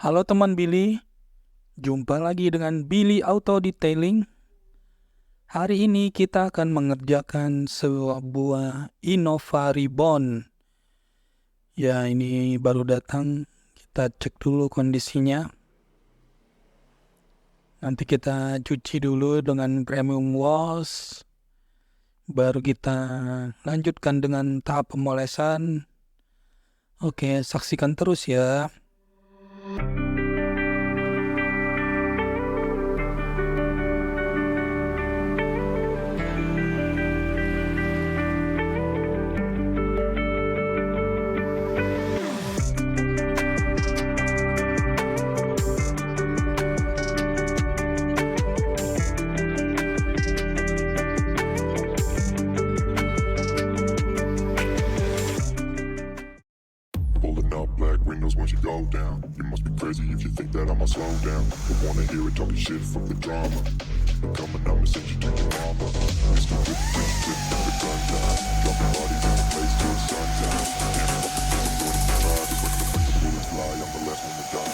Halo teman Billy, jumpa lagi dengan Billy Autodetailing. Hari ini kita akan mengerjakan sebuah Innova Reborn. Ya, ini baru datang, kita cek dulu kondisinya. Nanti kita cuci dulu dengan premium wash. Baru kita lanjutkan dengan tahap pemolesan. Oke, saksikan terus ya. Pulling up black windows once you go down. You must be crazy if you think that I'ma slow down. Don't wanna hear it talking shit, fuck the drama. Coming, I'ma send you to your mama. Mr. Whip, whip, whip, put the gun down. Dropping bodies in the place till the sun's out. Can't fuck with me, I'm going to try. Just when the bullets fly, I'm the last one to die.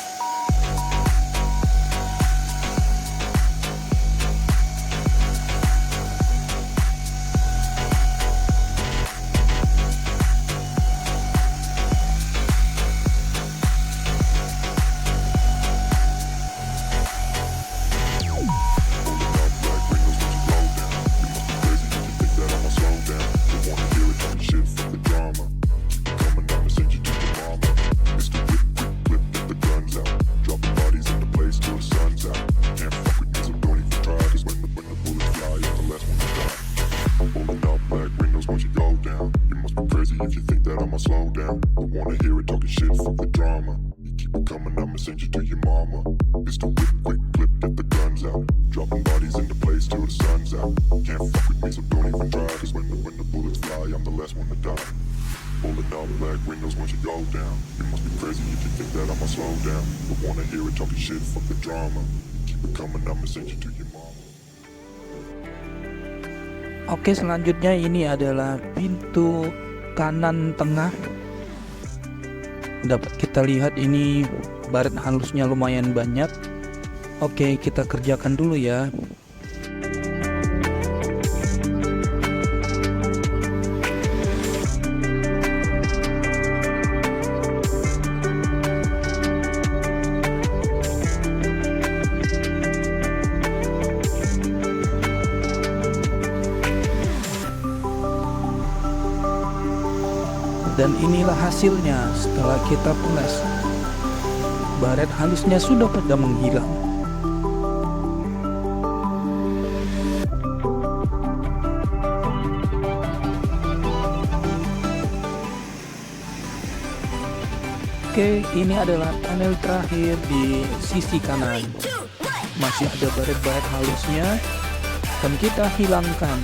If you think that I'ma slow down, don't wanna hear it talking shit, fuck the drama. You keep it coming, I'ma send you to your mama. It's the whip, quick clip, get the guns out. Dropping bodies into place till the sun's out. Can't fuck with me, so don't even try. Cause when the bullets fly, I'm the last one to die. Pulling out black windows once you go down. You must be crazy if you think that I'ma slow down. Don't wanna hear it talking shit, fuck the drama. You keep it coming, I'ma send you to your mama. Oke, selanjutnya ini adalah pintu kanan tengah. Dapat kita lihat ini baret halusnya lumayan banyak. Oke, kita kerjakan dulu ya. Dan inilah hasilnya setelah kita poles. Baret halusnya sudah pada menghilang. Oke, ini adalah panel terakhir di sisi kanan. Masih ada baret-baret halusnya, dan kita hilangkan.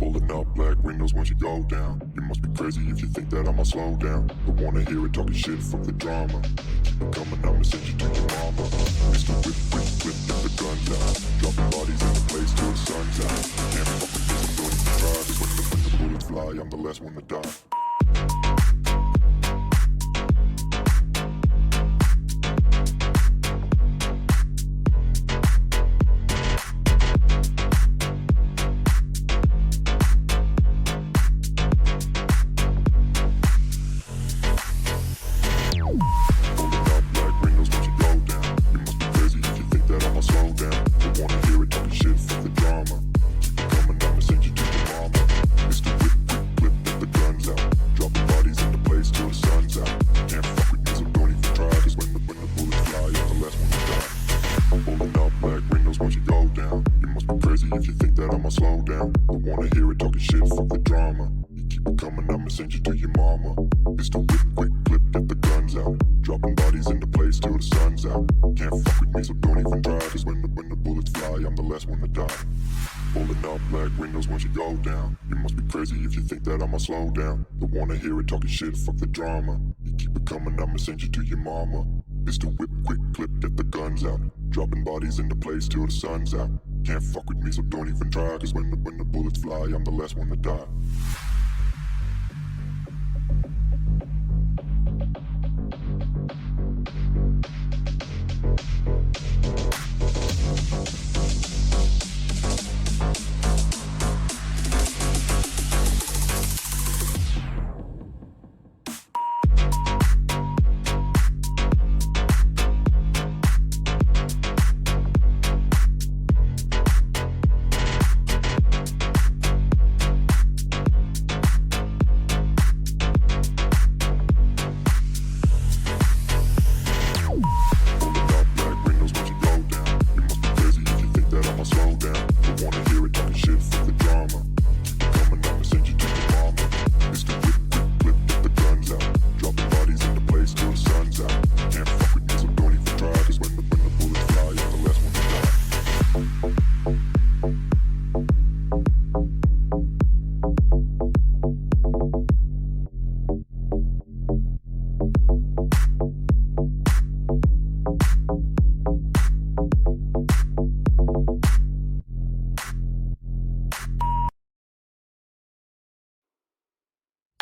Pulling up black windows once you go down. You must be crazy if you think that I'ma slow down. Don't wanna hear it talking shit, fuck the drama. Keep it coming, I'ma send you to your mama. Mr. Whip, whip, whip, get the guns out. Dropping bodies in the place till the sun's out. Can't fuck with this, I'm going to try. Just when the bullets fly, I'm the last one to die. If you think that I'ma slow down, don't wanna hear it talking shit, fuck the drama. You keep keep it coming, I'ma send you to your mama. It's the whip, quick clip, get the guns out. Dropping bodies into place till the sun's out. Can't fuck with me, so don't even try. Cause when the bullets fly, I'm the last one to die. Pulling up black windows once you go down. You must be crazy if you think that I'ma slow down. Don't wanna hear it talking shit, fuck the drama. You keep it coming, I'ma send you to your mama. It's the whip, quick clip, get the guns out. Dropping bodies into place till the sun's out. Can't fuck with me, so don't even try. Cause when the bullets fly, I'm the last one to die.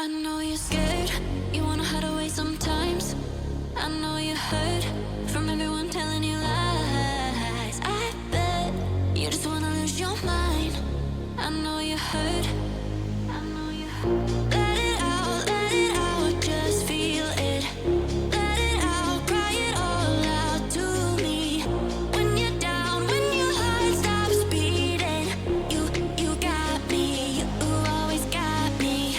I know you're scared, you wanna hide away sometimes. I know you hurt from everyone telling you lies. I bet you just wanna lose your mind. I know you hurt, I know you hurt. Let it out, just feel it. Let it out, cry it all out to me. When you're down, when your heart stops beating, you got me, you always got me.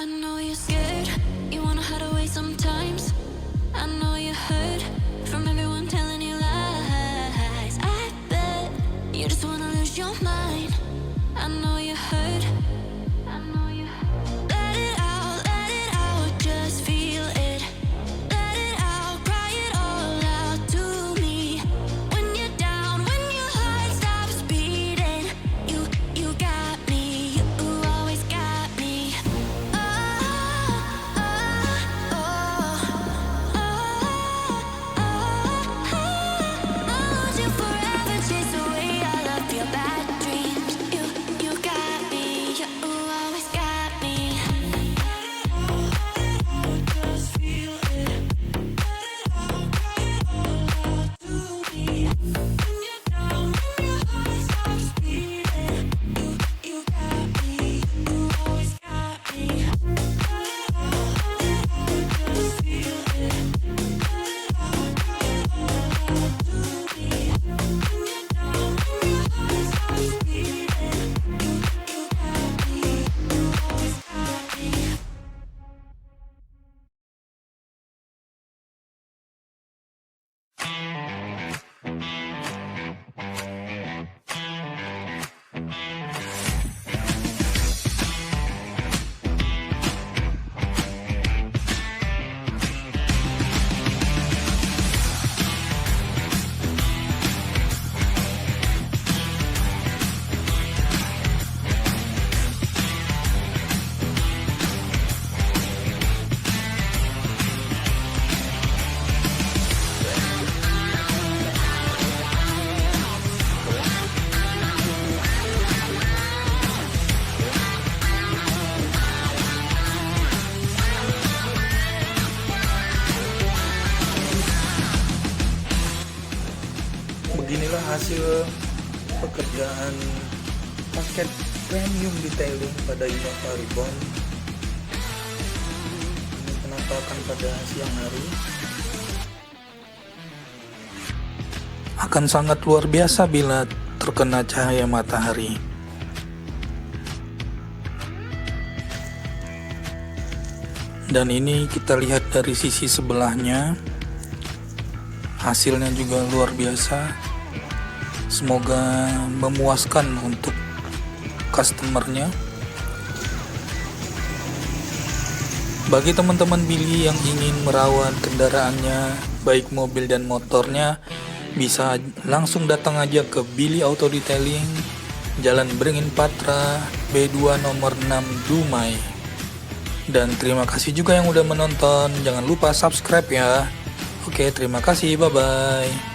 I know you're scared, you wanna hide away sometimes. I know you hurt from everyone telling you lies. I bet you just wanna lose your mind. I know you hurt, I know you hurt. Let it out, just feel it. Let it out, cry it all out to me. When you're down, when your heart stops beating, you got me, you always got me. You forever chase away all of your bad dreams. You got me, pengerjaan paket premium detailing pada Innova Reborn. Ini penampakan pada siang hari. Akan sangat luar biasa bila terkena cahaya matahari. Dan ini kita lihat dari sisi sebelahnya, hasilnya juga luar biasa. Semoga memuaskan untuk customernya. Bagi teman-teman Billy yang ingin merawat kendaraannya, baik mobil dan motornya, bisa langsung datang aja ke Billy Autodetailing, Jalan Beringin Patra, B2 nomor 6 Dumai. Dan terima kasih juga yang udah menonton. Jangan lupa subscribe ya. Oke, terima kasih. Bye-bye.